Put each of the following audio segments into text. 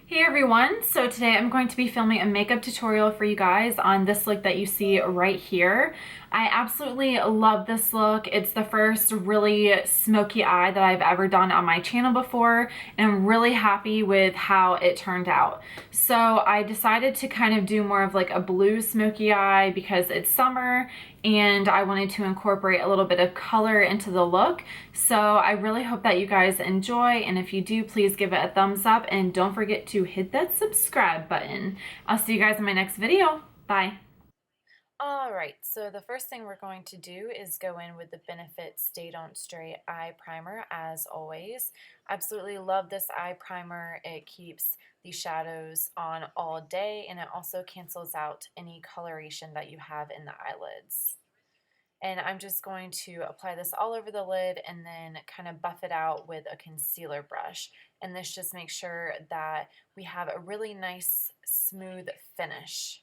Hey everyone, so today I'm going to be filming a makeup tutorial for you guys on this look that you see right here. I absolutely love this look. It's the first really smoky eye that I've ever done on my channel before, and I'm really happy with how it turned out. So I decided to kind of do more of like a blue smoky eye because it's summer and I wanted to incorporate a little bit of color into the look. So I really hope that you guys enjoy, and if you do, please give it a thumbs up and don't forget to hit that subscribe button. I'll see you guys in my next video. Bye. All right, so the first thing we're going to do is go in with the Benefit Stay Don't Stray Eye Primer, as always. Absolutely love this eye primer. It keeps the shadows on all day, and it also cancels out any coloration that you have in the eyelids. And I'm just going to apply this all over the lid and then kind of buff it out with a concealer brush. And this just makes sure that we have a really nice, smooth finish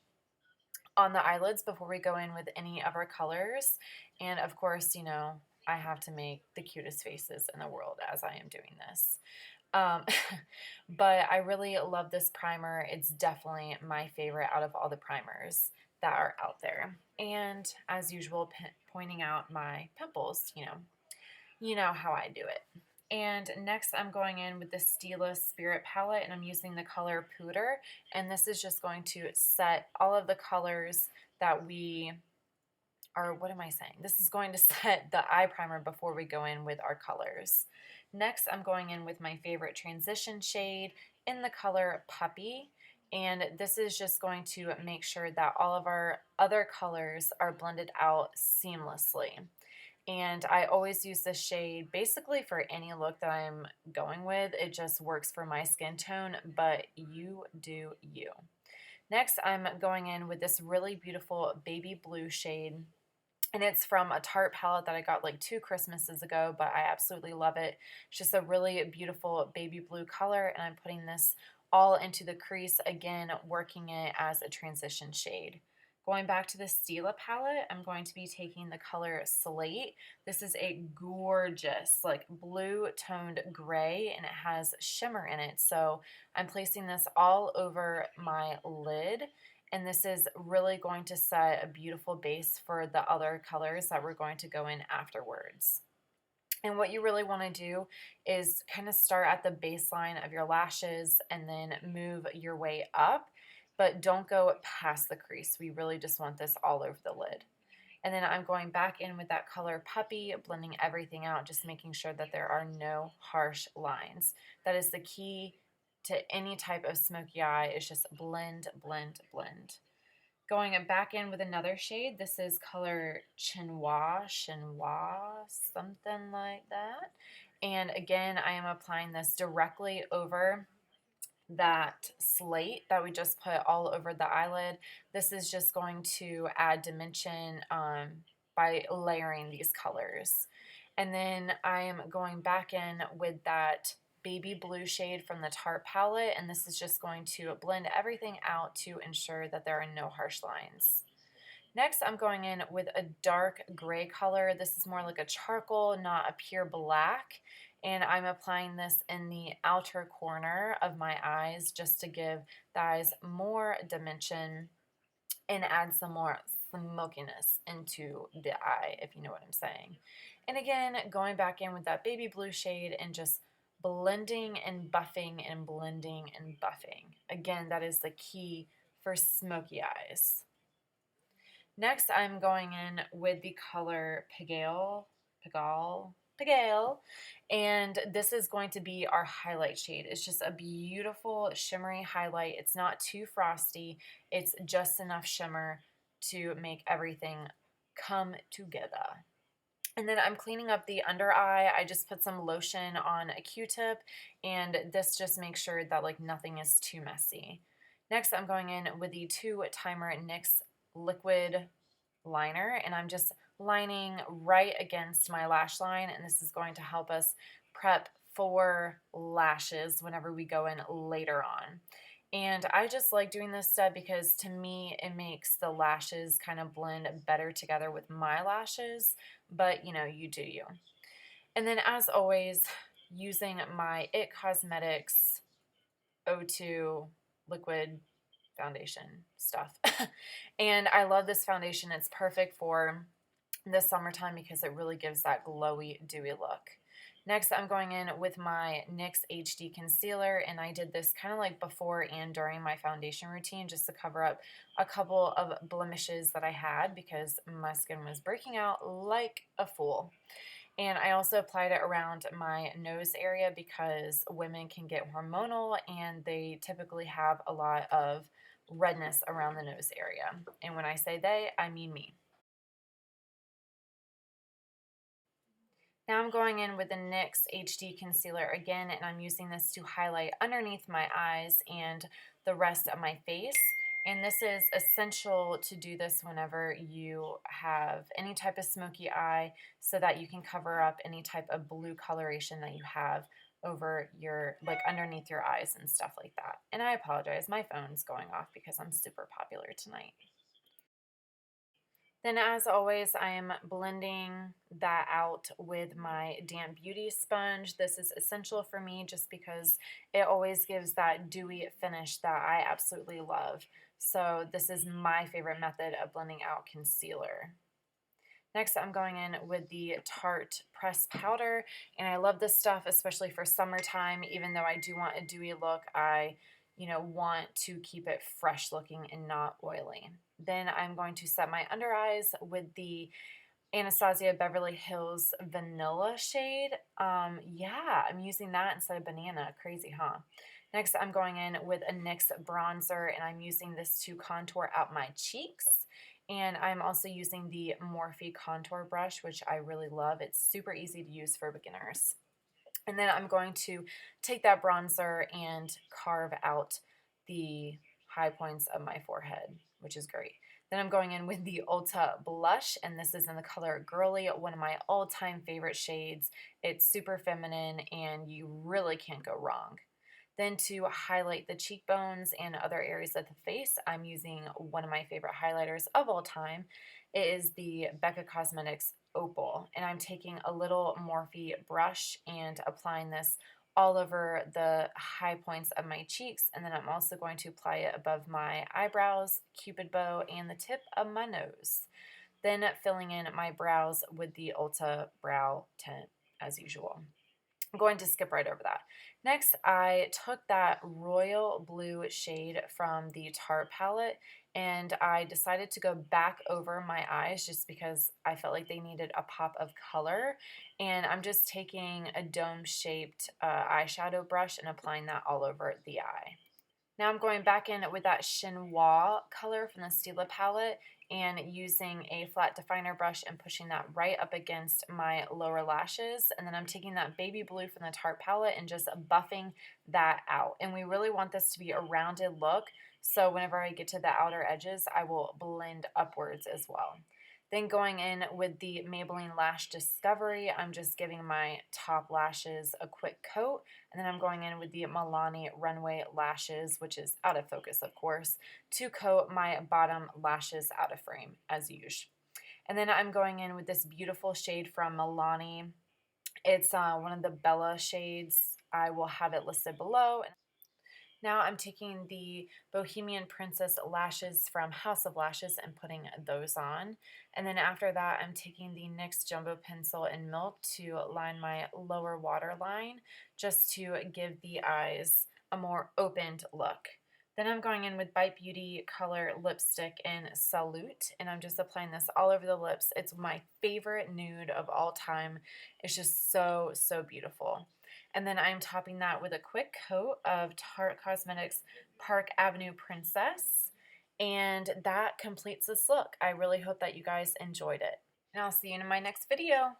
on the eyelids before we go in with any of our colors. And of course, I have to make the cutest faces in the world as I am doing this. Um, but I really love this primer. It's definitely my favorite out of all the primers that are out there. And as usual, pointing out my pimples, you know how I do it. And next I'm going in with the Stilla Spirit palette, and I'm using the color Pewter, and this is just going to set all of the colors that we or what am I saying? This is going to set the eye primer before we go in with our colors. Next, I'm going in with my favorite transition shade in the color Puppy. And this is just going to make sure that all of our other colors are blended out seamlessly. And I always use this shade basically for any look that I'm going with. It just works for my skin tone, but you do you. Next, I'm going in with this really beautiful baby blue shade, and it's from a Tarte palette that I got like 2 Christmases ago, but I absolutely love it. It's just a really beautiful baby blue color, and I'm putting this all into the crease, again, working it as a transition shade. Going back to the Stila palette, I'm going to be taking the color Slate. This is a gorgeous, like blue toned gray, and it has shimmer in it. So I'm placing this all over my lid, and this is really going to set a beautiful base for the other colors that we're going to go in afterwards. And what you really want to do is kind of start at the baseline of your lashes and then move your way up, but don't go past the crease. We really just want this all over the lid. And then I'm going back in with that color Puppy, blending everything out, just making sure that there are no harsh lines. That is the key to any type of smoky eye, is just blend, blend, blend. Going back in with another shade, this is color chinois, something like that. And again, I am applying this directly over that slate that we just put all over the eyelid. This is just going to add dimension by layering these colors. And then I am going back in with that baby blue shade from the Tarte palette, and this is just going to blend everything out to ensure that there are no harsh lines. Next, I'm going in with a dark gray color. This is more like a charcoal, not a pure black. And I'm applying this in the outer corner of my eyes just to give the eyes more dimension and add some more smokiness into the eye, if you know what I'm saying. And again, going back in with that baby blue shade and just blending and buffing and blending and buffing. Again, that is the key for smoky eyes. Next, I'm going in with the color Pigalle, and this is going to be our highlight shade. It's just a beautiful shimmery highlight. It's not too frosty. It's just enough shimmer to make everything come together. And then I'm cleaning up the under eye. I just put some lotion on a Q-tip, and this just makes sure that like nothing is too messy. Next, I'm going in with the 2 Timer NYX liquid liner, and I'm just lining right against my lash line, and this is going to help us prep for lashes whenever we go in later on. And I just like doing this step because to me it makes the lashes kind of blend better together with my lashes, but you do you. And then as always, using my It Cosmetics O2 liquid foundation stuff. And I love this foundation. It's perfect for the summertime because it really gives that glowy, dewy look. Next, I'm going in with my NYX HD concealer, and I did this kind of like before and during my foundation routine just to cover up a couple of blemishes that I had because my skin was breaking out like a fool. And I also applied it around my nose area because women can get hormonal and they typically have a lot of redness around the nose area. And when I say they, I mean me. Now I'm going in with the NYX HD concealer again, and I'm using this to highlight underneath my eyes and the rest of my face. And this is essential to do this whenever you have any type of smoky eye so that you can cover up any type of blue coloration that you have over your, like underneath your eyes and stuff like that. And I apologize, my phone's going off because I'm super popular tonight. Then as always, I am blending that out with my damp beauty sponge. This is essential for me just because it always gives that dewy finish that I absolutely love. So this is my favorite method of blending out concealer. Next, I'm going in with the Tarte pressed powder, and I love this stuff, especially for summertime. Even though I do want a dewy look, I want to keep it fresh looking and not oily. Then I'm going to set my under eyes with the Anastasia of Beverly Hills vanilla shade. Yeah, I'm using that instead of banana. Crazy, huh? Next, I'm going in with a NYX bronzer, and I'm using this to contour out my cheeks. And I'm also using the Morphe contour brush, which I really love. It's super easy to use for beginners. And then I'm going to take that bronzer and carve out the high points of my forehead, which is great. Then I'm going in with the Ulta blush, and this is in the color Girly, one of my all-time favorite shades. It's super feminine, and you really can't go wrong. Then to highlight the cheekbones and other areas of the face, I'm using one of my favorite highlighters of all time. It is the Becca Cosmetics Opal, and I'm taking a little Morphe brush and applying this all over the high points of my cheeks, and then I'm also going to apply it above my eyebrows, cupid bow, and the tip of my nose. Then filling in my brows with the Ulta brow tint as usual. I'm going to skip right over that. Next, I took that royal blue shade from the Tarte palette and I decided to go back over my eyes just because I felt like they needed a pop of color. And I'm just taking a dome-shaped eyeshadow brush and applying that all over the eye. Now I'm going back in with that chinois color from the Stilla palette and using a flat definer brush and pushing that right up against my lower lashes. And then I'm taking that baby blue from the Tarte palette and just buffing that out. And we really want this to be a rounded look, so whenever I get to the outer edges, I will blend upwards as well. Then going in with the Maybelline Lash Discovery, I'm just giving my top lashes a quick coat. And then I'm going in with the Milani Runway Lashes, which is out of focus, of course, to coat my bottom lashes out of frame, as usual. And then I'm going in with this beautiful shade from Milani. It's one of the Bella shades. I will have it listed below. Now I'm taking the Bohemian Princess lashes from House of Lashes and putting those on. And then after that, I'm taking the NYX Jumbo Pencil in Milk to line my lower waterline, just to give the eyes a more opened look. Then I'm going in with Bite Beauty Color Lipstick in Salut, and I'm just applying this all over the lips. It's my favorite nude of all time. It's just so, so beautiful. And then I'm topping that with a quick coat of Tarte Cosmetics Park Avenue Princess. And that completes this look. I really hope that you guys enjoyed it. And I'll see you in my next video.